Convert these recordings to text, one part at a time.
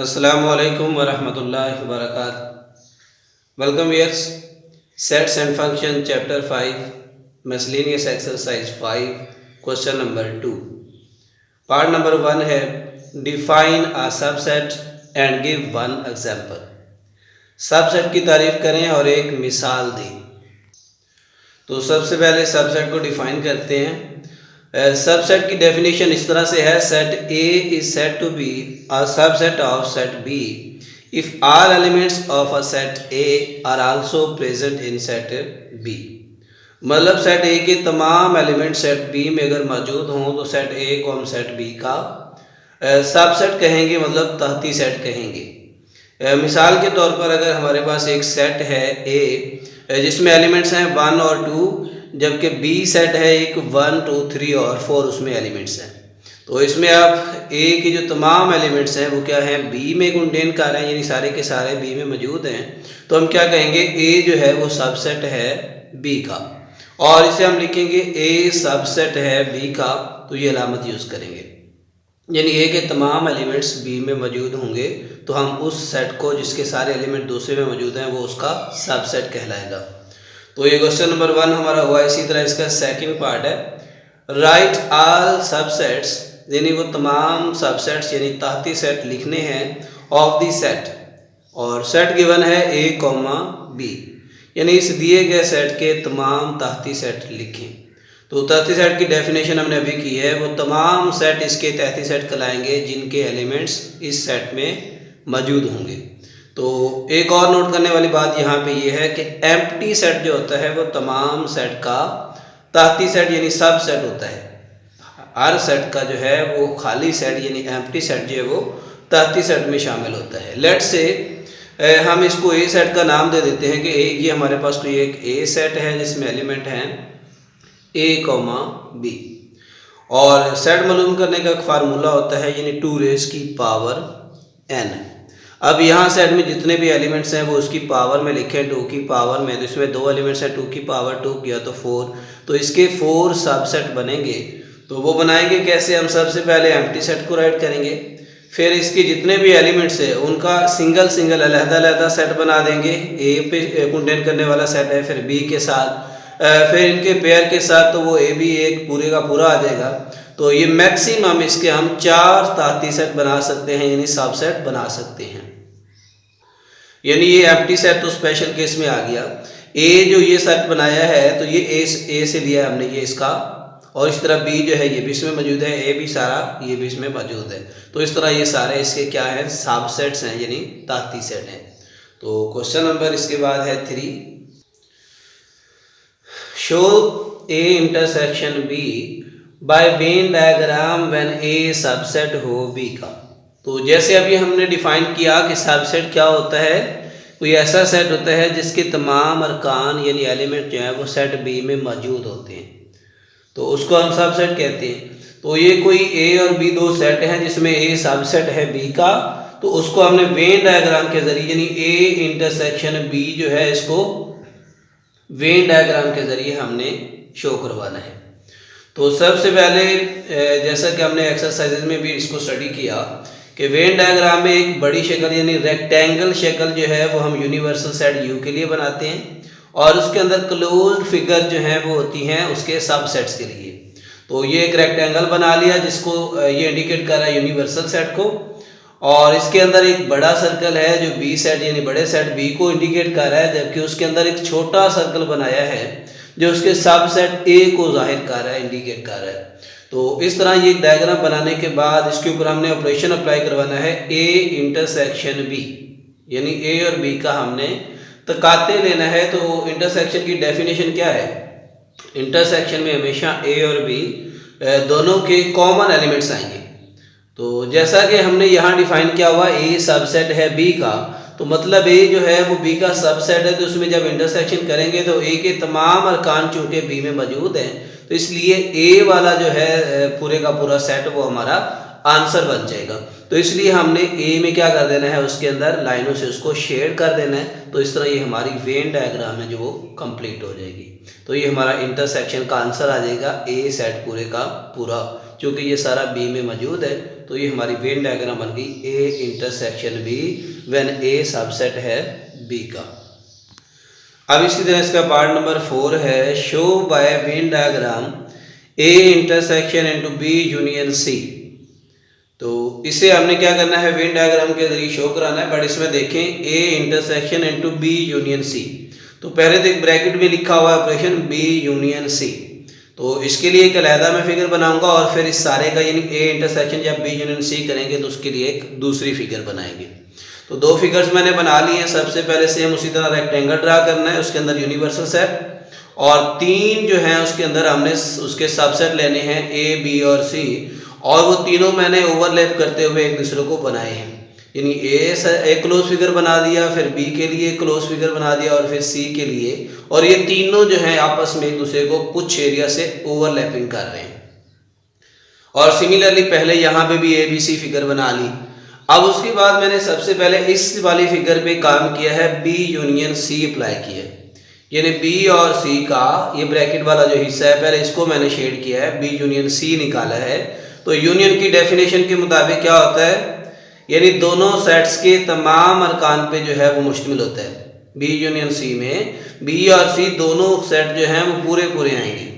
अस्सलामुअलैकुम वरहमतुल्लाहि वबरकातुहू। Welcome viewers. Sets and function chapter 5 miscellaneous exercise 5 question number 2। Part number 1 है define a subset and give one example. Subset की तारीफ करें और एक मिसाल दें। तो सबसे पहले सबसेट को डिफाइन करते हैं। सबसेट की डेफिनेशन इस तरह से है, set A is said to be a subset of set B if all elements of a set A are also present in set B. मतलब सेट ए के तमाम एलिमेंट सेट बी में अगर मौजूद हों तो सेट ए को हम सेट बी का सबसेट कहेंगे, मतलब तहती सेट कहेंगे। मिसाल के तौर पर अगर हमारे पास एक सेट है ए जिसमें एलिमेंट्स हैं 1 और 2, जबकि बी सेट है एक 1, 2, 3 और 4 उसमें एलिमेंट्स हैं। तो इसमें आप ए के जो तमाम एलिमेंट्स हैं वो क्या हैं, बी में कंटेन कर रहे हैं, यानी सारे के सारे बी में मौजूद हैं। तो हम क्या कहेंगे, ए जो है वो सबसेट है बी का, और इसे हम लिखेंगे ए सबसेट है बी का। तो ये अलामत यूज़ करेंगे, यानी ए के तमाम एलिमेंट्स बी में मौजूद होंगे तो हम उस सेट को जिसके सारे एलिमेंट दूसरे में मौजूद हैं वो उसका सबसेट कहलाएगा। तो ये क्वेश्चन नंबर 1 हमारा हुआ। इसी तरह इसका सेकंड पार्ट है राइट ऑल सबसेट्स, यानी वो तमाम सबसेट्स यानी तहती सेट लिखने हैं ऑफ द सेट, और सेट गिवन है ए कॉमा बी, यानी इस दिए गए सेट के तमाम तहती सेट लिखें। तो तहती सेट की डेफिनेशन हमने अभी की है, वो तमाम सेट इसके तहती सेट कहलाएंगे जिनके एलिमेंट्स इस सेट में मौजूद होंगे। तो एक और नोट करने वाली बात यहाँ पे ये है कि एम्प्टी सेट जो होता है वो तमाम सेट का तहती सेट यानी सब सेट होता है। हर सेट का जो है वो खाली सेट यानी एम्प्टी सेट जो है वो तहती सेट में शामिल होता है। लेट्स से हम इसको ए सेट का नाम दे देते हैं कि ये हमारे पास कोई एक ए सेट है जिसमें एलिमेंट हैं ए कॉमा बी, और सेट मालूम करने का एक फार्मूला होता है यानी 2 रेज़ की पावर n। अब यहाँ सेट में जितने भी एलिमेंट्स हैं वो उसकी पावर में लिखें 2 की पावर में, तो इसमें 2 एलिमेंट्स हैं 2 की पावर 2 किया तो 4, तो इसके 4 सबसेट बनेंगे। तो वो बनाएंगे कैसे, हम सबसे पहले एम्प्टी सेट को राइट करेंगे, फिर इसके जितने भी एलिमेंट्स हैं उनका सिंगल सिंगल अलग-अलग सेट बना देंगे। ए पे कंटेन करने वाला सेट है, फिर बी के साथ, फिर इनके पेयर के साथ, तो वो ए भी एक पूरे का पूरा आ जाएगा। तो ये मैक्सिमम इसके हम 4 तहती सेट बना सकते हैं यानी सबसेट बना सकते हैं। यानी ये एम्प्टी सेट तो स्पेशल केस में आ गया। ए जो ये सेट बनाया है तो ये ए से लिया हमने ये इसका, और इस तरह बी जो है ये भी इसमें मौजूद है, ए भी सारा ये भी इसमें मौजूद है। तो इस तरह ये सारे इसके क्या हैं, सबसेट्स हैं यानी तहती सेट हैं। तो क्वेश्चन नंबर इसके बाद है 3, show A intersection B by Venn diagram when A subset हो बी का। तो जैसे अभी हमने डिफाइन किया कि सबसेट क्या होता है, कोई ऐसा सेट होता है जिसके तमाम अरकान यानी एलिमेंट जो है वो सेट बी में मौजूद होते हैं, तो उसको हम सबसेट कहते हैं। तो ये कोई ए और बी 2 सेट हैं जिसमें ए सबसेट है बी का, तो उसको हमने वेन डायग्राम के जरिए यानी ए इंटरसेक्शन बी जो है इसको वेन डायग्राम के जरिए हमने शो करवाना है। तो सबसे पहले जैसा कि हमने एक्सरसाइजेज में भी इसको स्टडी किया कि वेन डायग्राम में एक बड़ी शक्ल यानी रेक्टेंगल शक्ल जो है वो हम यूनिवर्सल सेट यू के लिए बनाते हैं, और उसके अंदर क्लोज्ड फिगर जो है वो होती हैं उसके सबसेट्स के लिए। तो ये एक रेक्टेंगल बना लिया जिसको ये इंडिकेट कर रहा है यूनिवर्सल सेट को, और इसके अंदर एक बड़ा सर्कल है जो बी सेट यानी बड़े सेट बी को इंडिकेट कर रहा है, जबकि उसके अंदर एक छोटा सर्कल बनाया है जो उसके सबसेट ए को जाहिर कर रहा है, इंडिकेट कर रहा है। तो इस तरह ये डायग्राम बनाने के बाद इसके ऊपर हमने ऑपरेशन अप्लाई करवाना है ए इंटरसेक्शन बी, यानी ए और बी का हमने तकाते लेना है। तो इंटरसेक्शन की डेफिनेशन क्या है, इंटरसेक्शन में हमेशा ए और बी दोनों के कॉमन एलिमेंट्स आएंगे। तो जैसा कि हमने यहाँ डिफाइन किया हुआ ए सबसेट है बी का, तो मतलब ए जो है वो बी का सबसेट है, तो उसमें जब इंटरसेक्शन करेंगे तो ए के तमाम अरकान चूँकि बी में मौजूद हैं, तो इसलिए ए वाला जो है पूरे का पूरा सेट वो हमारा आंसर बन जाएगा। तो इसलिए हमने ए में क्या कर देना है, उसके अंदर लाइनों से उसको शेड कर देना है। तो इस तरह ये हमारी वेन डायग्राम है जो वो कंप्लीट हो जाएगी। तो ये हमारा इंटरसेक्शन का आंसर आ जाएगा ए सेट पूरे का पूरा। चूँकि ये सारा बी में मौजूद है तो ये हमारी वेन डायग्राम बन गई A intersection B when A subset है बी का। अब इसी तरह इसका पार्ट नंबर 4 है show by Venn diagram A intersection into B union C. तो इसे हमने क्या करना है, वेन डायग्राम के जरिए शो कराना है, बट इसमें देखें A intersection into B union C. तो पहले तो एक ब्रैकेट में लिखा हुआ है ऑपरेशन बी यूनियन सी, तो इसके लिए एक अलहदा मैं फिगर बनाऊंगा और फिर इस सारे का यानी ए इंटरसेक्शन जब बी यूनियन सी करेंगे तो उसके लिए एक दूसरी फिगर बनाएंगे। तो दो फिगर्स मैंने बना ली हैं। सबसे पहले सेम उसी तरह रेक्टेंगल ड्रा करना है, उसके अंदर यूनिवर्सल सेट और 3 जो हैं उसके अंदर हमने उसके सबसेट लेने हैं ए बी और सी, और वो तीनों मैंने ओवरलैप करते हुए एक दूसरे को बनाए हैं। यानी ए क्लोज फिगर बना दिया, फिर बी के लिए क्लोज फिगर बना दिया और फिर सी के लिए, और ये तीनों जो हैं आपस में एक दूसरे को कुछ एरिया से ओवरलैपिंग कर रहे हैं। और सिमिलरली पहले यहाँ पे भी ए बी सी फिगर बना ली। अब उसके बाद मैंने सबसे पहले इस वाली फिगर पे काम किया है, बी यूनियन सी अप्लाई किया है। यानी बी और सी का ये ब्रैकेट वाला जो हिस्सा है पहले इसको मैंने शेड किया है, बी यूनियन सी निकाला है। तो यूनियन की डेफिनेशन के मुताबिक क्या होता है, यानी दोनों सेट्स के तमाम अरकान पे जो है वो मुश्तमिल होता है। बी यूनियन सी में बी और सी दोनों सेट जो हैं वो पूरे पूरे आएंगे,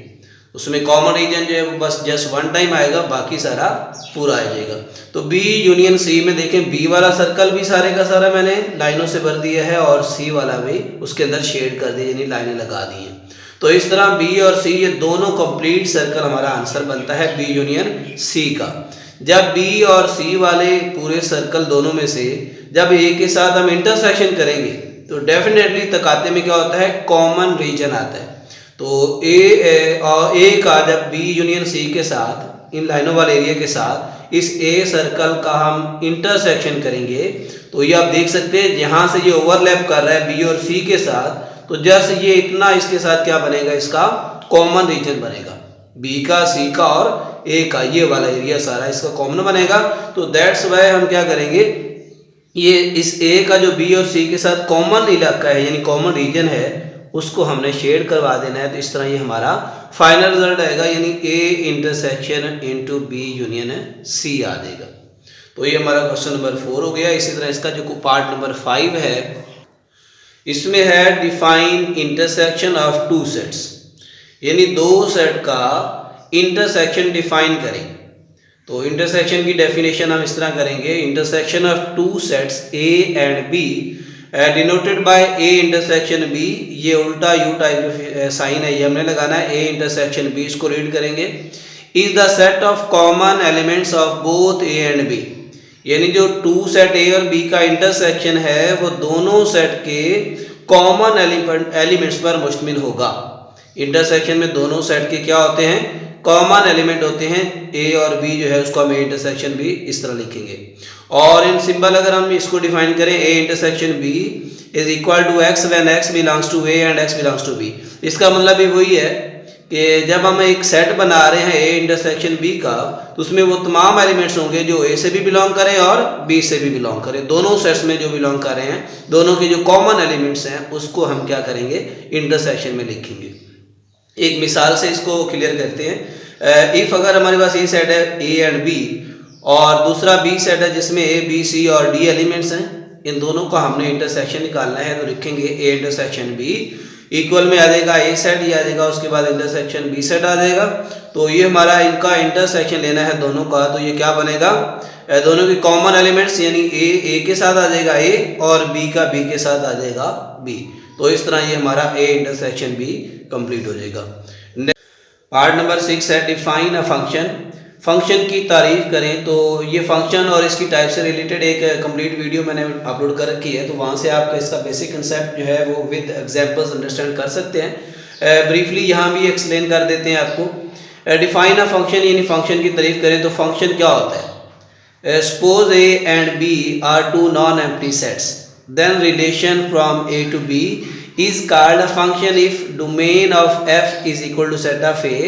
उसमें कॉमन रीजन जो है वो बस जस्ट वन टाइम आएगा, बाकी सारा पूरा आ जाएगा। तो बी यूनियन सी में देखें बी वाला सर्कल भी सारे का सारा मैंने लाइनों से भर दिया है और सी वाला भी उसके अंदर शेड कर दिया, यानी लाइनें लगा दी हैं। तो इस तरह बी और सी ये दोनों कंप्लीट सर्कल हमारा आंसर बनता है बी यूनियन सी का। जब बी और सी वाले पूरे सर्कल दोनों में से जब ए के साथ हम इंटरसेक्शन करेंगे तो डेफिनेटली तकाते में क्या होता है, कॉमन रीजन आता है। तो ए का जब बी यूनियन सी के साथ इन लाइनों वाले एरिया के साथ इस ए सर्कल का हम इंटरसेक्शन करेंगे तो ये आप देख सकते हैं जहाँ से ये ओवरलैप कर रहा है बी और सी के साथ, तो जैसे ये इतना इसके साथ क्या बनेगा, इसका कॉमन रीजन बनेगा। बी का, सी का और ए का ये वाला एरिया सारा इसका कॉमन बनेगा। तो दैट्स वाई हम क्या करेंगे, ये इस ए का जो बी और सी के साथ कॉमन इलाका है यानी कॉमन रीजन है उसको हमने शेड करवा देना है। तो इस तरह ये हमारा फाइनल रिजल्ट आएगा, यानी A intersection into B union C आ जाएगा। तो ये हमारा क्वेश्चन नंबर 4 हो गया। इसी तरह इसका जो पार्ट नंबर 5 है इसमें है define intersection of two sets, यानी दो सेट का इंटरसेक्शन डिफाइन करें। तो इंटरसेक्शन की डेफिनेशन हम इस तरह करेंगे, intersection of two sets A and B denoted by A intersection B, ये उल्टा यू टाइप साइन है ये हमने लगाना है, ए इंटरसेक्शन बी इसको रीड करेंगे, is the set of common elements of both A and B. यानी जो टू सेट ए और बी का इंटरसेक्शन है वो दोनों सेट के कॉमन एलिमेंट्स पर मुश्तमिल होगा। इंटरसेक्शन में दोनों सेट के क्या होते हैं, कॉमन एलिमेंट होते हैं। ए और बी जो है उसको हम ए इंटरसेक्शन बी इस तरह लिखेंगे। और इन सिंबल अगर हम इसको डिफाइन करें, A intersection B is equal to x when x belongs to A and x belongs to B. इसका मतलब भी वही है कि जब हम एक सेट बना रहे हैं ए इंटरसेक्शन बी का तो उसमें वो तमाम एलिमेंट्स होंगे जो ए से भी बिलोंग करें और बी से भी बिलोंग करें। दोनों सेट्स में जो बिलोंग कर रहे हैं, दोनों के जो कॉमन एलिमेंट्स हैं उसको हम क्या करेंगे, इंटरसेक्शन में लिखेंगे। एक मिसाल से इसको क्लियर करते हैं। इफ़ अगर हमारे पास ये सेट है ए एंड बी और दूसरा बी सेट है जिसमें ए बी सी और डी एलिमेंट्स हैं, इन दोनों का हमने इंटरसेक्शन निकालना है तो लिखेंगे ए इंटरसेक्शन बी इक्वल में आ जाएगा ए सेट, ये आ जाएगा, उसके बाद इंटरसेक्शन बी सेट आ जाएगा। तो ये हमारा इनका इंटरसेक्शन लेना है दोनों का, तो ये क्या बनेगा, दोनों के कॉमन एलिमेंट्स यानी ए के साथ आ जाएगा ए और बी का बी के साथ आ जाएगा बी। तो इस तरह ये हमारा ए इंटरसेक्शन बी कंप्लीट हो जाएगा। पार्ट नंबर 6 है डिफाइन अ फंक्शन। फंक्शन की तारीफ करें, तो ये फंक्शन और इसकी टाइप से रिलेटेड एक कंप्लीट वीडियो मैंने अपलोड कर रखी है, तो वहाँ से आपका इसका बेसिक कंसेप्ट जो है वो विद एग्जांपल्स अंडरस्टैंड कर सकते हैं। ब्रीफली यहाँ भी एक्सप्लेन कर देते हैं आपको। डिफाइन अ फंक्शन यानी फंक्शन की तारीफ करें तो फंक्शन क्या होता है, suppose A and B are two non empty sets, then relation from A to B is called a function if domain of f is equal to set of a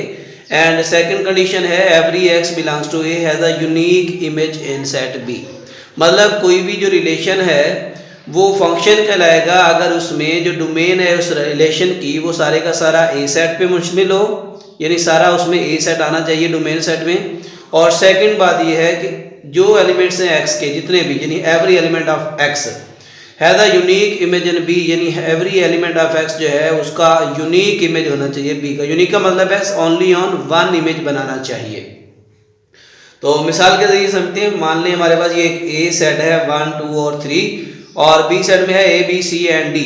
and second condition है every x belongs to a has a unique image in set b। मतलब कोई भी जो relation है वो function कहलाएगा अगर उसमें जो डोमेन है उस रिलेशन की वो सारे का सारा ए सेट पे मुश्तमिल हो, यानी सारा उसमें ए सेट आना चाहिए डोमेन सेट में, और सेकंड बात ये है कि जो एलिमेंट्स हैं एक्स के जितने भी, यानी every element of X has a unique image in B, यानी एवरी एलिमेंट ऑफ एक्स जो है उसका यूनिक इमेज होना चाहिए बी का। यूनिक का मतलब है ओनली ऑन वन इमेज बनाना चाहिए। तो मिसाल के जरिए समझते हैं, मान लें हमारे पास ये एक ए सेट है 1 2 और 3 और बी सेट में है A B C and D.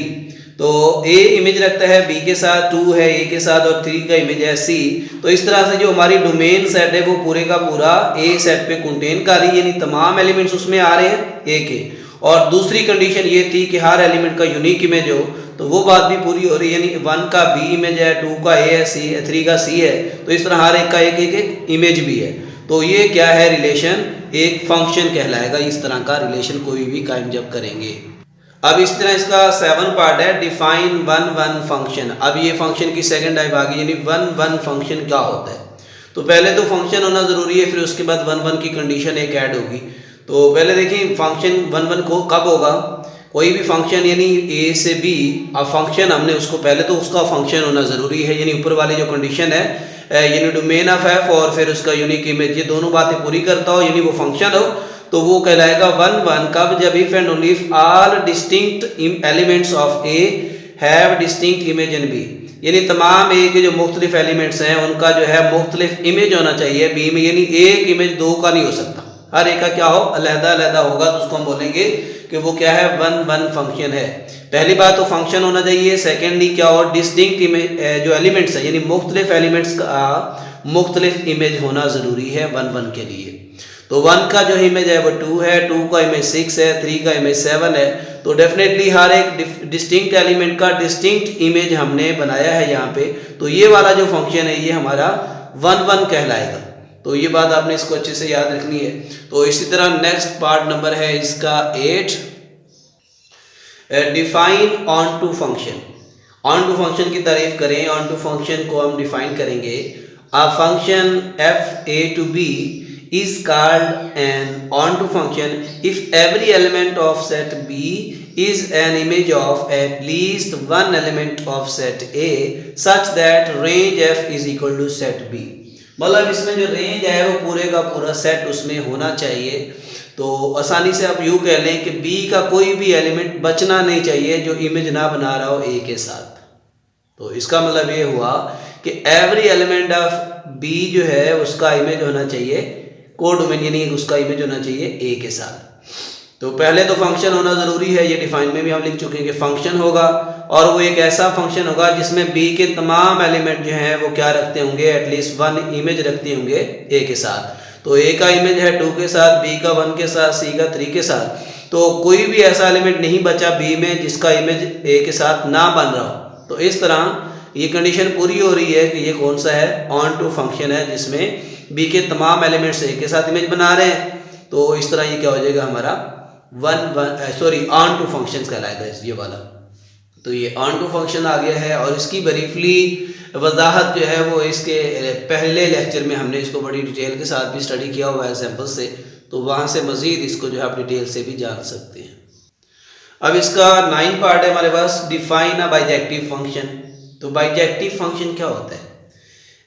तो ए इमेज रखता है बी के साथ, 2 है ए के साथ और 3 का इमेज है सी। तो इस तरह से जो हमारी डोमेन सेट है वो पूरे का पूरा ए सेट पे कंटेन कर रही है, यानी तमाम एलिमेंट्स उसमें आ रहे हैं ए के। और दूसरी कंडीशन ये थी कि हर एलिमेंट का यूनिक इमेज हो, तो वो बात भी पूरी हो रही है, यानी 1 का बी इमेज है, 2 का ए है, सी 3 का सी है। तो इस तरह हर एक का एक इमेज भी है। तो ये क्या है रिलेशन, एक फंक्शन कहलाएगा। इस तरह का रिलेशन कोई भी कायम जब करेंगे। अब इस तरह इसका 7 पार्ट है, डिफाइन वन वन फंक्शन। अब ये फंक्शन की सेकंड टाइप आ गई, यानी वन वन फंक्शन क्या होता है। तो पहले तो फंक्शन होना जरूरी है, फिर उसके बाद वन वन की कंडीशन एक ऐड होगी। तो पहले देखिए फंक्शन वन वन को कब होगा, कोई भी फंक्शन यानी ए से बी, अब फंक्शन हमने उसको पहले तो उसका फंक्शन होना जरूरी है, यानी ऊपर वाली जो कंडीशन है यानी डोमेन ऑफ एफ और फिर उसका यूनिक इमेज, ये दोनों बातें पूरी करता हो, यानी वो फंक्शन हो, तो वो कहलाएगा वन वन। कब, जब if and only if all distinct elements of A have distinct image in B, यानी तमाम ए के जो मुख्तलिफ एलिमेंट्स हैं उनका जो है मुख्तलिफ इमेज होना चाहिए बी में, यानी एक इमेज दो का नहीं हो सकता, हर एक का क्या हो, अलहदा अलहदा होगा। तो उसको हम बोलेंगे कि वो क्या है, वन वन फंक्शन है। पहली बात तो फंक्शन होना चाहिए, सेकेंडली क्या हो, डिस्टिंक्ट इमेज जो एलिमेंट्स है यानी मुख्तलिफ एलिमेंट्स का मुख्तलिफ इमेज होना ज़रूरी है वन वन के लिए। तो 1 का जो इमेज है वो 2 है, 2 का इमेज 6 है, 3 का इमेज 7 है। तो डेफिनेटली हर एक डिस्टिंक्ट एलिमेंट का डिस्टिंक्ट इमेज हमने बनाया है यहाँ पे। तो ये वाला जो फंक्शन है ये हमारा वन वन कहलाएगा। तो ये बात आपने इसको अच्छे से याद रखनी है। तो इसी तरह नेक्स्ट पार्ट नंबर है इसका 8, define onto function. Onto function की तारीफ करें, ऑन टू फंक्शन को हम डिफाइन करेंगे। A function f A to B is called an onto function if every element of set B is an image of at least one element of set A such that range F is equal to set B। मतलब इसमें जो range है वो पूरे का पूरा set उसमें होना चाहिए। तो आसानी से आप यूँ कह लें कि B का कोई भी एलिमेंट बचना नहीं चाहिए जो इमेज ना बना रहा हो A के साथ। तो इसका मतलब ये हुआ कि एवरी एलिमेंट ऑफ B जो है उसका इमेज होना चाहिए कोडोमेन, यानी उसका इमेज होना चाहिए ए के साथ। तो पहले तो फंक्शन होना जरूरी है, ये डिफाइन में भी हम लिख चुके हैं कि फंक्शन होगा और वो एक ऐसा फंक्शन होगा जिसमें बी के तमाम एलिमेंट जो हैं वो क्या रखते होंगे, एटलीस्ट वन इमेज रखते होंगे ए के साथ। तो ए का इमेज है 2 के साथ, बी का 1 के साथ, सी का 3 के साथ। तो कोई भी ऐसा एलिमेंट नहीं बचा बी में जिसका इमेज ए के साथ ना बन रहा हो। तो इस तरह ये कंडीशन पूरी हो रही है कि ये कौन सा है, ऑन टू फंक्शन है जिसमें बी के तमाम एलिमेंट्स ए के साथ इमेज बना रहे हैं। तो इस तरह ये क्या हो जाएगा हमारा ऑन टू फंक्शन कहलाएगा ये वाला। तो ये ऑन टू फंक्शन आ गया है और इसकी ब्रीफली वजाहत जो है वो इसके पहले लेक्चर में हमने इसको बड़ी डिटेल के साथ भी स्टडी किया हुआ है एग्जाम्पल से। तो वहाँ से मज़ीद इसको जो है आप डिटेल से भी जान सकते हैं। अब इसका 9 पार्ट है हमारे पास, डिफाइन अ बाइजेक्टिव फंक्शन। तो बाइजेक्टिव फंक्शन क्या होता है,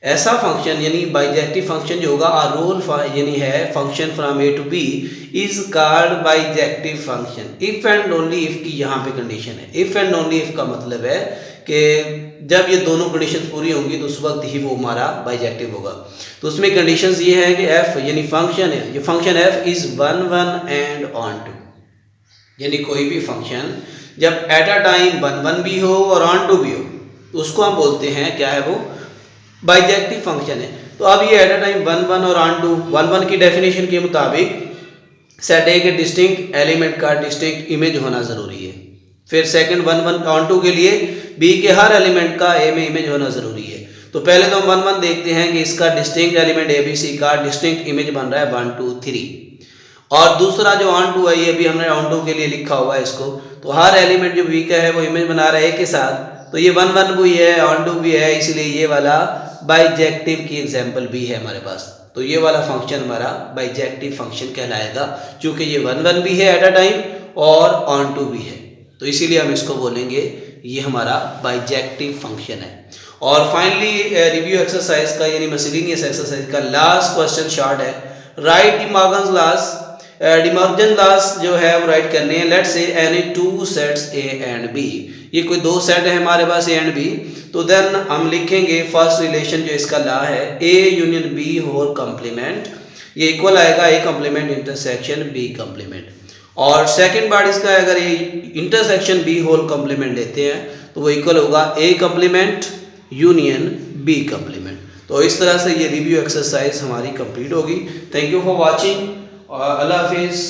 ऐसा फंक्शन यानी बाइजेक्टिव फंक्शन जो होगा आ रोल यानी है function from A to B is called bijective function if and only if की यहाँ पे कंडीशन है। इफ एंड ओनली इफ का मतलब है कि जब ये दोनों कंडीशन पूरी होंगी तो उस वक्त ही वो हमारा बाइजेक्टिव होगा। तो उसमें कंडीशंस ये है कि एफ यानी फंक्शन है, ये function f is one one and onto, यानी कोई भी फंक्शन जब at a time one one भी हो और ऑन टू भी हो तो उसको हम बोलते हैं क्या है, वो बाइजेक्टिव फंक्शन है। तो अब ये at a time one one और ऑन टू, वन वन की डेफिनेशन के मुताबिक सेट ए के डिस्टिंक्ट एलिमेंट का डिस्टिंक्ट इमेज होना ज़रूरी है। फिर second one one onto के लिए बी के हर एलिमेंट का ए में इमेज होना ज़रूरी है। तो पहले तो हम वन वन देखते हैं कि इसका distinct element A B C का डिस्टिंक्ट इमेज बन रहा है 1 2 3। और दूसरा जो ऑन टू है ये भी हमने ऑन टू के लिए लिखा हुआ है इसको। तो हर एलिमेंट जो बी का है वो इमेज बना रहा है ए के साथ। तो ये वन वन भी है, ऑन टू भी है, इसलिए ये वाला बाइजेक्टिव की एग्जाम्पल भी है हमारे पास। तो ये वाला फंक्शन हमारा बाइजेक्टिव फंक्शन कहलाएगा क्योंकि ये वन वन भी है एट अ टाइम और ऑन टू भी है। तो इसीलिए हम इसको बोलेंगे ये हमारा बाइजेक्टिव फंक्शन है। और फाइनली रिव्यू एक्सरसाइज का यानी मिसलेनियस एक्सरसाइज का लास्ट क्वेश्चन शॉर्ट है। Right De Morgan's laws, De Morgan laws जो है वो राइट करने हैं। Let's say any two sets A and B, ये कोई दो सेट है हमारे पास ए एंड बी, तो देन हम लिखेंगे फर्स्ट रिलेशन जो इसका लॉ है A union B whole complement, ये इक्वल आएगा A complement intersection B complement. और सेकंड पार्ट इसका अगर ये इंटरसेक्शन बी होल कॉम्प्लीमेंट लेते हैं तो वो इक्वल होगा A complement union B complement. तो इस तरह से ये रिव्यू एक्सरसाइज हमारी कंप्लीट होगी। थैंक यू फॉर वाचिंग, अल्लाह हाफिज़।